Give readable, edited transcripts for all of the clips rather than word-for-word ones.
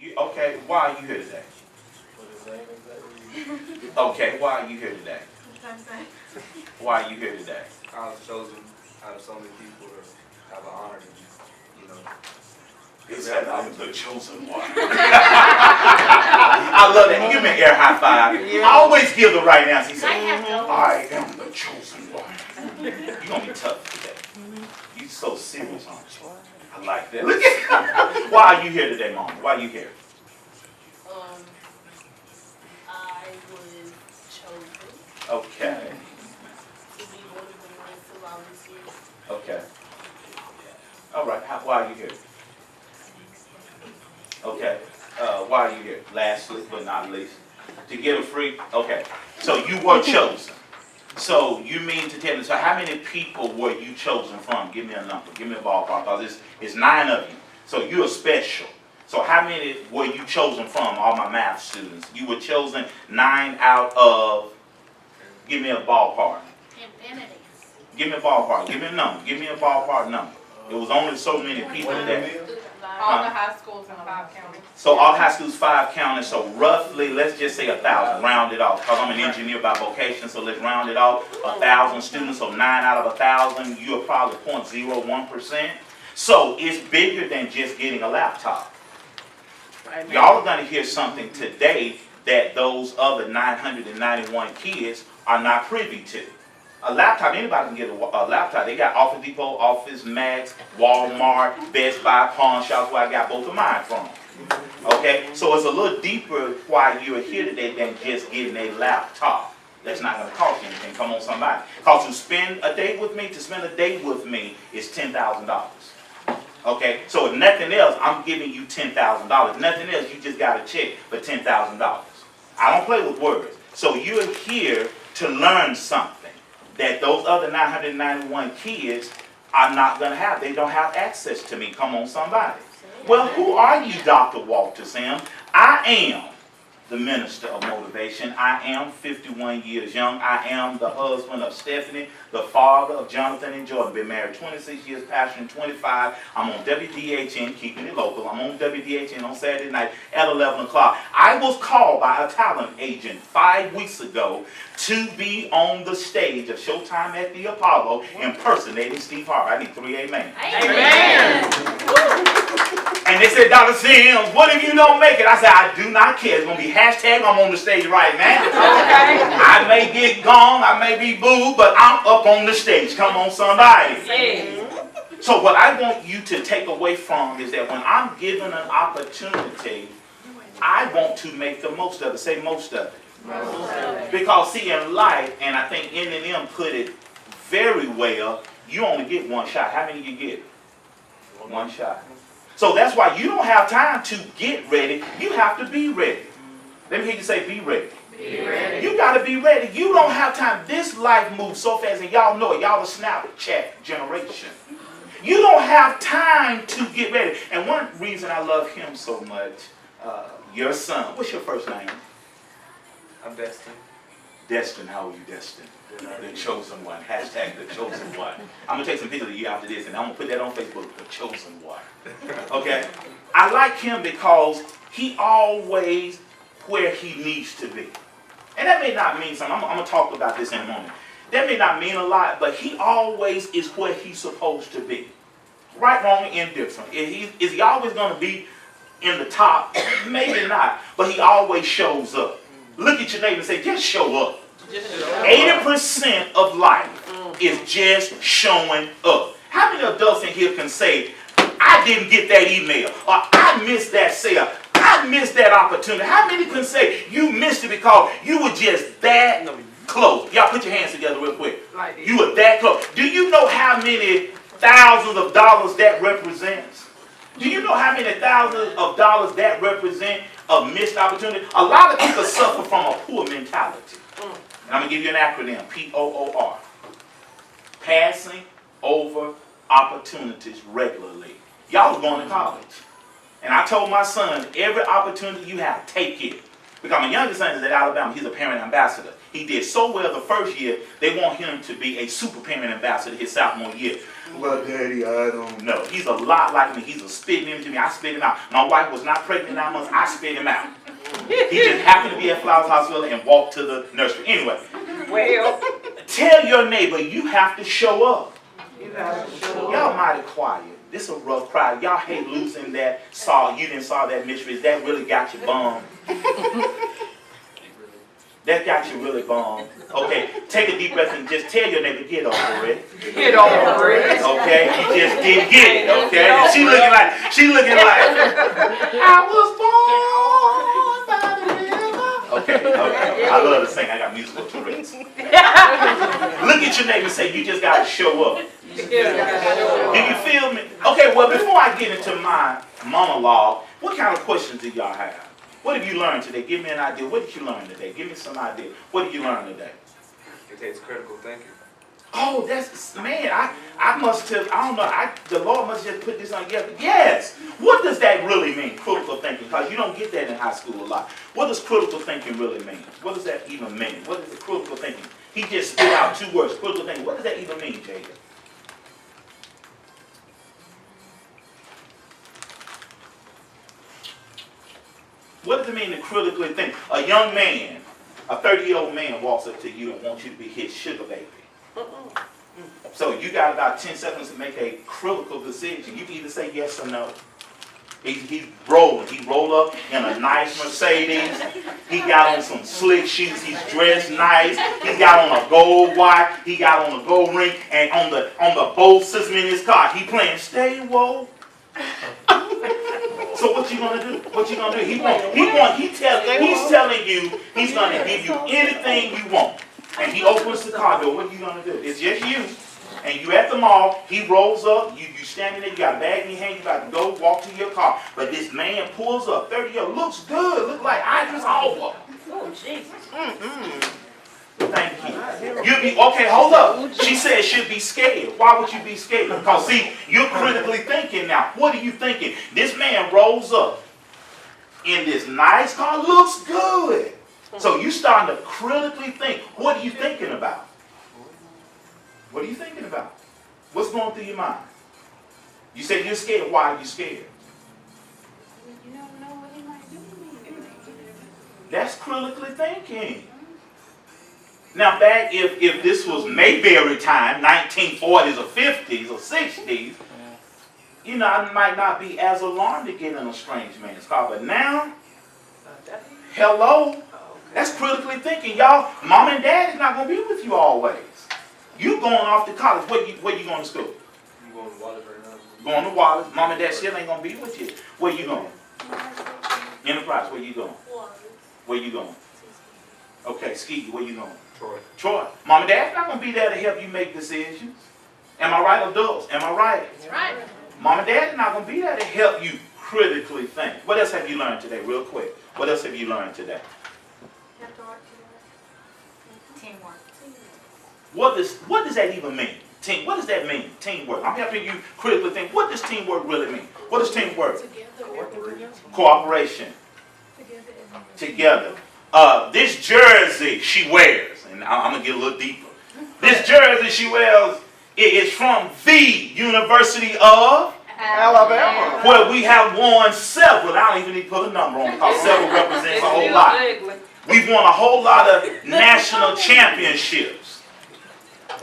Okay, why are you here today? Okay, why are you here today? Why are you here today? I was chosen out of so many people to have an honor to be, He said, I'm the chosen one. I love that. Give me an air high five. I always give the right answer. He said, I am the chosen one. You're going to be tough today. You're so serious, aren't you? I like that. Look at Why are you here today, Mom? Why are you here? I was chosen. Okay. To be one of the ones to volunteer. Okay. All right. Why are you here? Okay. Why are you here? Lastly, but not least, to get a free. Okay. So you were chosen. So you mean to tell me? So how many people were you chosen from? Give me a number. Give me a ballpark. Because it's 9 of you. So you're special. So how many were you chosen from? All my math students. You were chosen 9 out of. Give me a ballpark. Infinity. Give me a ballpark. Give me a number. Give me a ballpark number. It was only so many people that. All the high schools in 5 counties. So all high schools, 5 counties. So roughly, let's just say 1,000. Round it off. Because I'm an engineer by vocation, so let's round it off. 1,000 students. So 9 out of 1,000. You're probably 0.01%. So it's bigger than just getting a laptop. Y'all are going to hear something today that those other 991 kids are not privy to. A laptop, anybody can get a laptop. They got Office Depot, Office Max, Walmart, Best Buy, pawn shops, where I got both of mine from. Okay, so it's a little deeper why you're here today than just getting a laptop. That's not going to cost you anything. Come on, somebody. Because to spend a day with me is $10,000. Okay, so if nothing else, I'm giving you $10,000. Nothing else, you just got a check for $10,000. I don't play with words. So you're here to learn something that those other 991 kids are not going to have. They don't have access to me. Come on, somebody. Well, who are you, Dr. Walter Sam? I am the minister of motivation. I am 51 years young. I am the husband of Stephanie, the father of Jonathan and Jordan. Been married 26 years, pastoring 25. I'm on WDHN, keeping it local. I'm on WDHN on Saturday night at 11 o'clock. I was called by a talent agent 5 weeks ago to be on the stage of Showtime at the Apollo impersonating Steve Harvey. I need 3 amen. Amen. And they said, Dr. Sims, what if you don't make it? I said, I do not care. It's going to be hashtag I'm on the stage right now. Okay. I may get gone, I may be booed, but I'm up on the stage. Come on, somebody. So what I want you to take away from is that when I'm given an opportunity, I want to make the most of it. Say most of it. Because see, in life, and I think N&M put it very well, you only get 1 shot. How many you get? 1 shot. So that's why you don't have time to get ready. You have to be ready. Let me hear you say be ready. Be ready. You got to be ready. You don't have time. This life moves so fast, and y'all know it. Y'all the Snapchat generation. You don't have time to get ready. And one reason I love him so much, your son, what's your first name? I'm Destin. Destin, how are you, Destin? The chosen one. Hashtag the chosen one. I'm going to take some pictures of you after this, and I'm going to put that on Facebook, the chosen one. Okay? I like him because he always where he needs to be. And that may not mean something. I'm going to talk about this in a moment. That may not mean a lot, but he always is where he's supposed to be. Right, wrong, indifferent. Is he always going to be in the top? Maybe not, but he always shows up. Look at your neighbor and say, just show up. 80% of life is just showing up. How many adults in here can say, I didn't get that email, or I missed that sale, I missed that opportunity? How many can say you missed it because you were just that close? Y'all put your hands together real quick. You were that close. Do you know how many thousands of dollars that represents? Do you know how many thousands of dollars that represent a missed opportunity? A lot of people suffer from a poor mentality. And I'm going to give you an acronym, POOR. Passing over opportunities regularly. Y'all was going to college. And I told my son, every opportunity you have, take it. Because my youngest son is at Alabama. He's a parent ambassador. He did so well the first year, they want him to be a super parent ambassador his sophomore year. Well, Daddy, I don't know. He's a lot like me. He's a spitting image of me. I spit him out. My wife was not pregnant 9 months. I spit him out. He just happened to be at Flowers Hospital and walked to the nursery. Anyway, Well, tell your neighbor you have to show up. you have to show Y'all mighty quiet. This is a rough crowd. Y'all hate losing that saw. You didn't saw that mystery. That really got you bummed. That got you really bummed. Okay, take a deep breath and just tell your neighbor, get over it. Get over it. Okay, you just didn't get it. Okay, and she looking like I was born by the river. Okay, I love to sing. I got musical Tourette's. Look at your neighbor and say, you just got to show up. Do you feel me? Okay, well, before I get into my monologue, what kind of questions do y'all have? What have you learned today? Give me an idea. What did you learn today? Give me some idea. What did you learn today? It takes critical thinking. Oh, that's, man, I must have, I don't know, the Lord must just put this on together. Yes. What does that really mean, critical thinking? Because you don't get that in high school a lot. What does critical thinking really mean? What does that even mean? What is the critical thinking? He just spit out 2 words, critical thinking. What does that even mean, Jacob? What does it mean to critically think? A young man, a 30-year-old man walks up to you and wants you to be his sugar baby. So you got about 10 seconds to make a critical decision. You can either say yes or no. He's rolling. He rolled up in a nice Mercedes. He got on some slick shoes. He's dressed nice. He got on a gold watch. He got on a gold ring. And on the Bose system in his car, he playing Stay Woke. So what you gonna do? What you gonna do? He's telling you he's gonna give you anything you want. And he opens the car door. What are you gonna do? It's just you. And you at the mall, he rolls up, you standing there, you got a bag in your hand, you about to go walk to your car. But this man pulls up, 30 years, looks good, look like Idris Elba. Oh, Jesus. Thank you. You'll be, okay, hold up. She said she'll be scared. Why would you be scared? Because see, you're critically thinking now. What are you thinking? This man rolls up in this nice car, looks good. So you starting to critically think. What are you thinking about? What are you thinking about? What's going through your mind? You said you're scared. Why are you scared? You don't know what he might do to me. That's critically thinking. Now back if this was Mayberry time, 1940s or 50s or 60s, you know, I might not be as alarmed to get in a strange man's car. But now, hello, that's critically thinking. Y'all, mom and dad is not going to be with you always. You going off to college. Where you going to school? You going to Wallace right now? Going to Wallace. Mom and dad still ain't going to be with you. Where you going? Enterprise. Where you going? Where you going? Okay, Ski. Where you going? Troy. Mom and dad's not going to be there to help you make decisions. Am I right, adults? Am I right? That's right. Mom and dad are not going to be there to help you critically think. What else have you learned today, real quick? What else have you learned today? Teamwork. What does that even mean? What does that mean? Teamwork. I'm helping you critically think. What does teamwork really mean? What is teamwork? Cooperation. Together. This jersey she wears, and I'm going to get a little deeper. This jersey she wears, it is from the University of Alabama. where we have won several. I don't even need to put a number on it because several represents a whole lot. We've won a whole lot of national championships.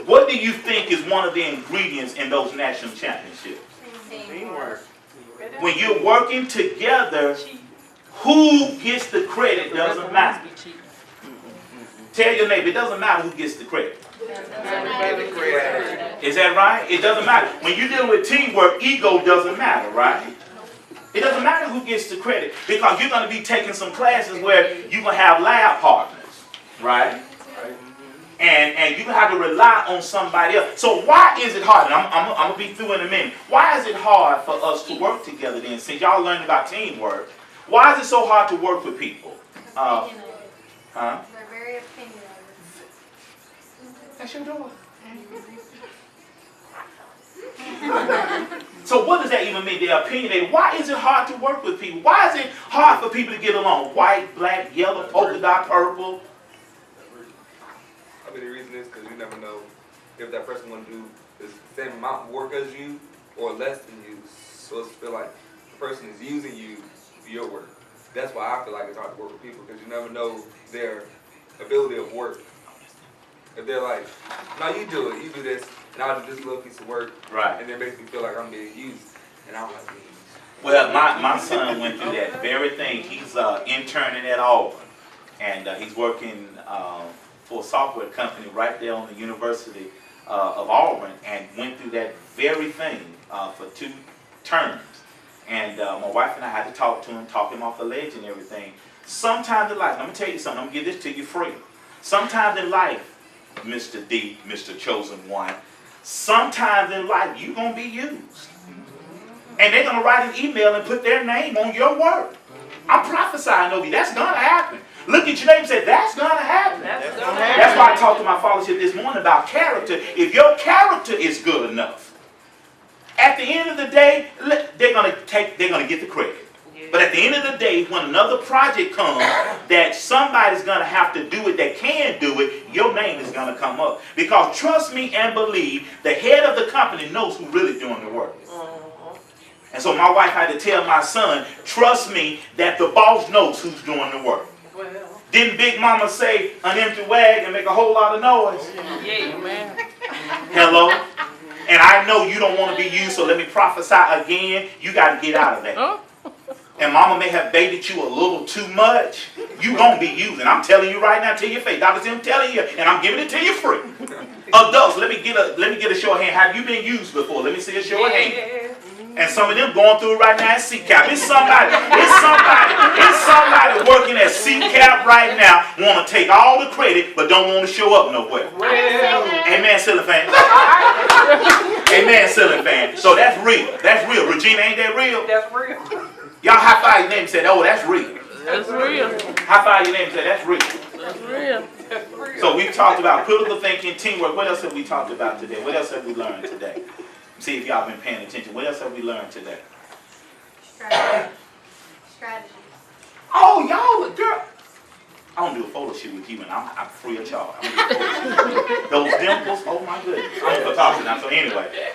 What do you think is one of the ingredients in those national championships? Teamwork. When you're working together, who gets the credit doesn't matter. Tell your neighbor, it doesn't matter who gets the credit. Is that right? It doesn't matter. When you're dealing with teamwork, ego doesn't matter, right? It doesn't matter who gets the credit because you're going to be taking some classes where you're going to have lab partners, right? And you have to rely on somebody else. So why is it hard? And I'm going to be through in a minute. Why is it hard for us to work together then? Since y'all learned about teamwork, why is it so hard to work with people? They're very opinionated. That's your door. So what does that even mean? They're opinionated. Why is it hard to work with people? Why is it hard for people to get along? White, black, yellow, polka dot, purple. I mean, the reason is because you never know if that person want to do the same amount of work as you or less than you. So it's feel like the person is using you for your work. That's why I feel like it's hard to work with people, because you never know their ability of work. If they're like, no, you do it, you do this, and I'll do this little piece of work, Right. and they make me feel like I'm being used, and I don't like being used. Well, my son went through that very thing. He's interning at Auburn, and he's working for a software company right there on the University of Auburn, and went through that very thing for 2 terms. And my wife and I had to talk to him, talk him off the ledge and everything. Sometimes in life, let me tell you something, I'm going to give this to you free. Sometimes in life, Mr. D, Mr. Chosen One, sometimes in life you're going to be used. And they're going to write an email and put their name on your work. I'm prophesying over you. That's going to happen. Look at your name and say, that's going to happen. That's why I talked to my fellowship this morning about character. If your character is good enough, at the end of the day, they're going to get the credit. But at the end of the day, when another project comes that somebody's going to have to do it that can do it, your name is going to come up. Because trust me and believe, the head of the company knows who's really doing the work. And so my wife had to tell my son, trust me that the boss knows who's doing the work. Didn't Big Mama say an empty wagon make a whole lot of noise? Yeah, man. Hello? And I know you don't want to be used, so let me prophesy again. You got to get out of that. And mama may have baited you a little too much. You going to be used. And I'm telling you right now to your face. Dr. Tim telling you, and I'm giving it to you free. Adults, let me get a show of hand. Have you been used before? Let me see a show of hand. And some of them going through it right now at SEACAP. It's somebody working at SEACAP right now, want to take all the credit, but don't want to show up nowhere. Amen, ceiling fan. Amen, ceiling fan. So that's real. That's real. Regina, ain't that real? That's real. Y'all high five your name and say, oh, that's real. That's real. High five your name and say, that's real. That's real. That's real. So we've talked about critical thinking, teamwork. What else have we talked about today? What else have we learned today? See if y'all been paying attention. What else have we learned today? Strategy. Oh, y'all, girl. I don't do a photo shoot with you, and I'm free of charge. Those dimples, oh my goodness. I'm for talking now, so anyway.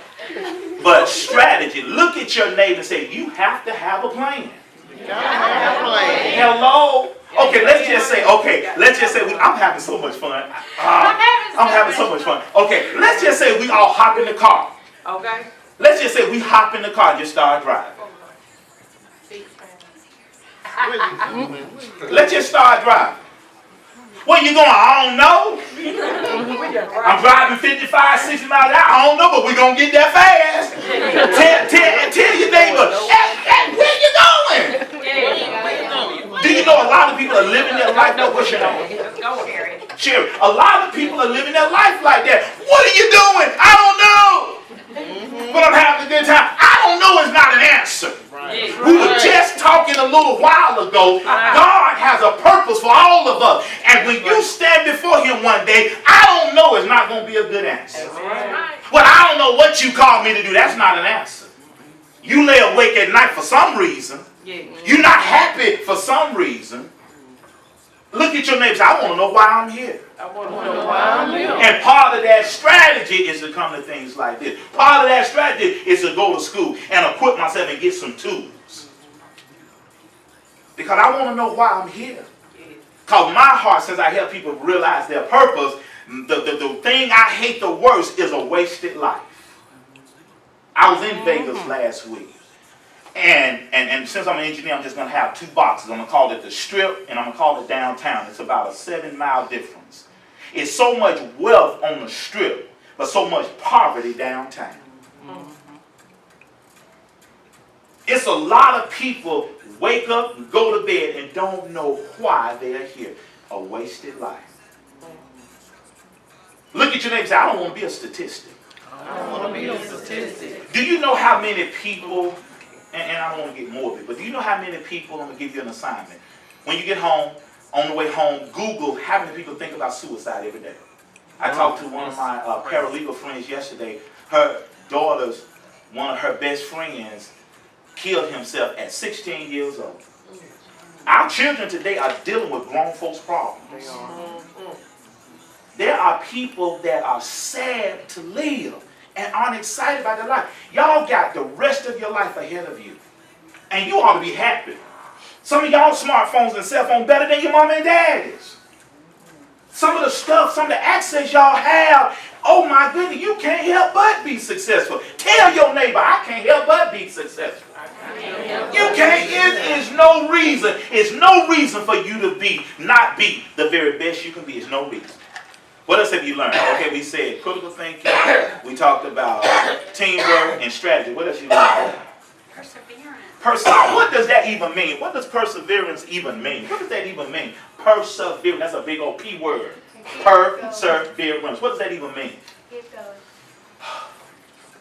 But strategy, look at your neighbor and say, you have to have a plan. You gotta have a plan. Hello? Okay, let's just say, I'm having so much fun. I'm having so much fun. Okay, let's just say we all hop in the car. Okay. Let's just say we hop in the car and just start driving. Let's just start driving. Where you going? I don't know. I'm driving 55, 60 miles an hour. I don't know, but we're going to get there fast. Tell your neighbor, where you going? Do you know a lot of people are living their life? No, what's your name? Sherry. A lot of people are living their life like that. What are you doing? I don't know. But I'm having a good time. I don't know is not an answer. We were just talking a little while ago. God has a purpose for all of us. And when you stand before him one day, I don't know is not going to be a good answer. Well, I don't know what you called me to do. That's not an answer. You lay awake at night for some reason. You're not happy for some reason. Look at your neighbor and say, I want to know why I'm here. And part of that strategy is to come to things like this. Part of that strategy is to go to school and equip myself and get some tools. Because I want to know why I'm here. Because my heart, since I help people realize their purpose, the thing I hate the worst is a wasted life. I was in Vegas last week. And since I'm an engineer, I'm just going to have 2 boxes. I'm going to call it the Strip and I'm going to call it downtown. It's about a 7-mile difference. It's so much wealth on the Strip, but so much poverty downtown. It's a lot of people wake up and go to bed and don't know why they're here. A wasted life. Look at your neighbor and say, I don't want to be a statistic. Do you know how many people, and I don't want to get morbid, but do you know how many people, I'm going to give you an assignment. When you get home, on the way home, Google how many people think about suicide every day. I talked to one of my paralegal friends yesterday. Her daughter's one of her best friends killed himself at 16 years old. Our children today are dealing with grown folks' problems. There are people that are sad to live and aren't excited about their life. Y'all got the rest of your life ahead of you. And you ought to be happy. Some of y'all smartphones and cell phones better than your mama and daddy's. Some of the stuff, some of the access y'all have, oh my goodness, you can't help but be successful. Tell your neighbor, I can't help but be successful. You can't, it is no reason. It's no reason for you to not be the very best you can be. It's no reason. What else have you learned? Okay, we said critical thinking. We talked about teamwork and strategy. What else you learned? Perseverance. What does that even mean? What does perseverance even mean? What does that even mean? Perseverance. That's a big old P word. Perseverance. What does that even mean? Keep going.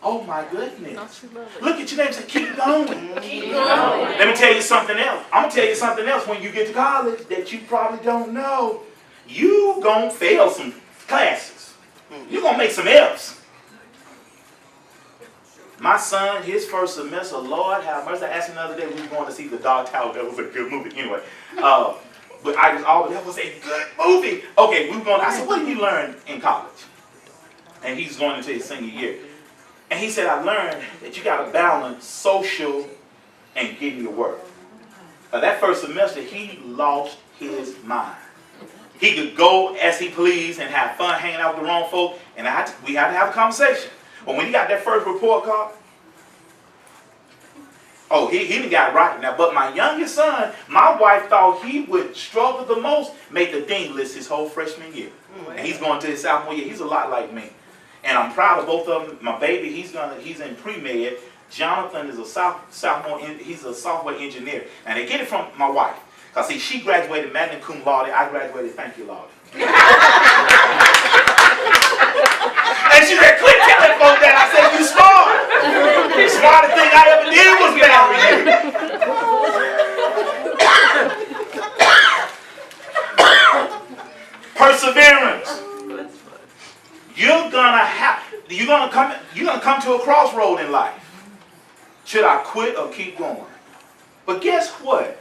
Oh my goodness. Look at your name and say, keep going. Keep going. Let me tell you something else. I'm going to tell you something else when you get to college that you probably don't know. You going to fail some classes. You're going to make some F's. My son, his first semester, Lord have mercy. I asked him the other day, we were going to see The Dark Tower. That was a good movie. Anyway, but I just always, that was a good movie. Okay, we were going, I said, what did you learn in college? And he's going into his senior year. And he said, I learned that you got to balance social and getting your work. That first semester, he lost his mind. He could go as he pleased and have fun hanging out with the wrong folk, and we had to have a conversation. But when he got that first report card, oh, he didn't got it right now. But my youngest son, my wife thought he would struggle the most, make the dean list his whole freshman year. And he's going to his sophomore year. He's a lot like me. And I'm proud of both of them. My baby, he's in pre-med. Jonathan is a sophomore. He's a software engineer. And they get it from my wife. Because see, she graduated magna cum laude. I graduated thank you laude. And she said, quit telling folks that. I said, you smart. The smartest thing I ever did was marry you. Perseverance. You're gonna come to a crossroad in life. Should I quit or keep going? But guess what?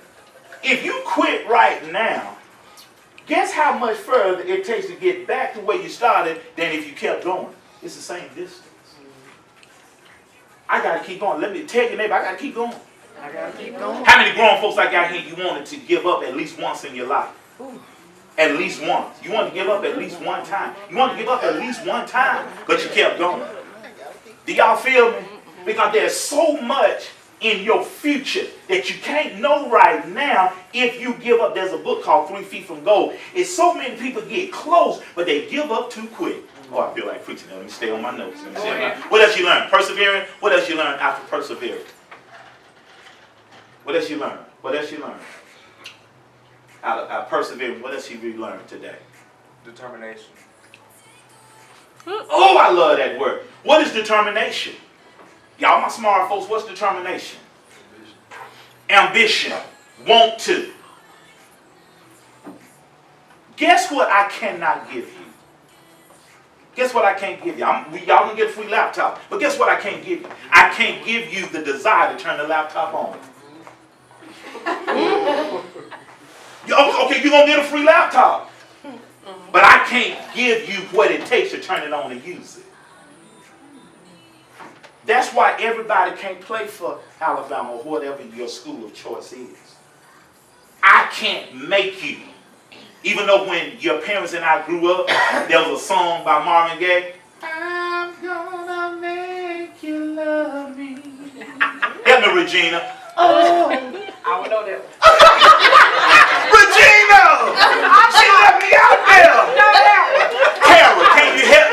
If you quit right now, guess how much further it takes to get back to where you started than if you kept going? It's the same distance. I gotta keep going. Let me tell your neighbor, I gotta keep going. I gotta keep going. How many grown folks I got here you wanted to give up at least once in your life? At least once. You want to give up at least one time. You want to give up at least one time, but you kept going. Do y'all feel me? Because there's so much in your future that you can't know right now if you give up. There's a book called 3 Feet from Gold. It's so many people get close, but they give up too quick. Oh, I feel like preaching. Let me stay on my notes. What else you learn? Persevering. What else you learn after persevering? What else you learn? What else you learn? Out of persevering, what else you really learned today? Determination. Oh, I love that word. What is determination? Y'all, my smart folks, what's determination? Ambition. Want to. Guess what I cannot give you? Guess what I can't give you? Y'all can get a free laptop, but guess what I can't give you? I can't give you the desire to turn the laptop on. Okay, you're going to get a free laptop. But I can't give you what it takes to turn it on and use it. That's why everybody can't play for Alabama or whatever your school of choice is. I can't make you. Even though when your parents and I grew up, there was a song by Marvin Gaye. I'm gonna make you love me. Help me, Regina. Oh. I don't know that. Regina! She left me out there! Carol,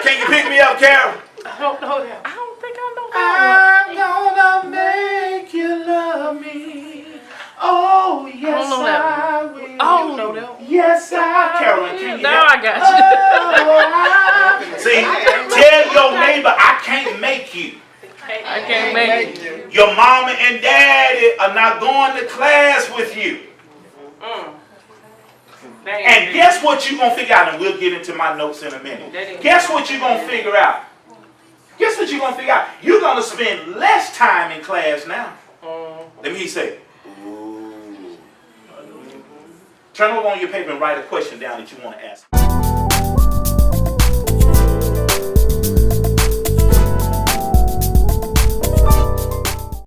can you pick me up, Carol? I don't know that. I don't think I know that I'm gonna make you love me. Oh, yes, I will. I don't know that one. Yes, I Carolyn, can you Now help? I got you. See, tell your neighbor I can't make you. I can't make it. Your mama and daddy are not going to class with you. And guess what you're going to figure out? And we'll get into my notes in a minute. Guess what you're going to figure out? Guess what you're gonna figure out? You're gonna spend less time in class now. Let me say, ooh. Turn over on your paper and write a question down that you want to ask.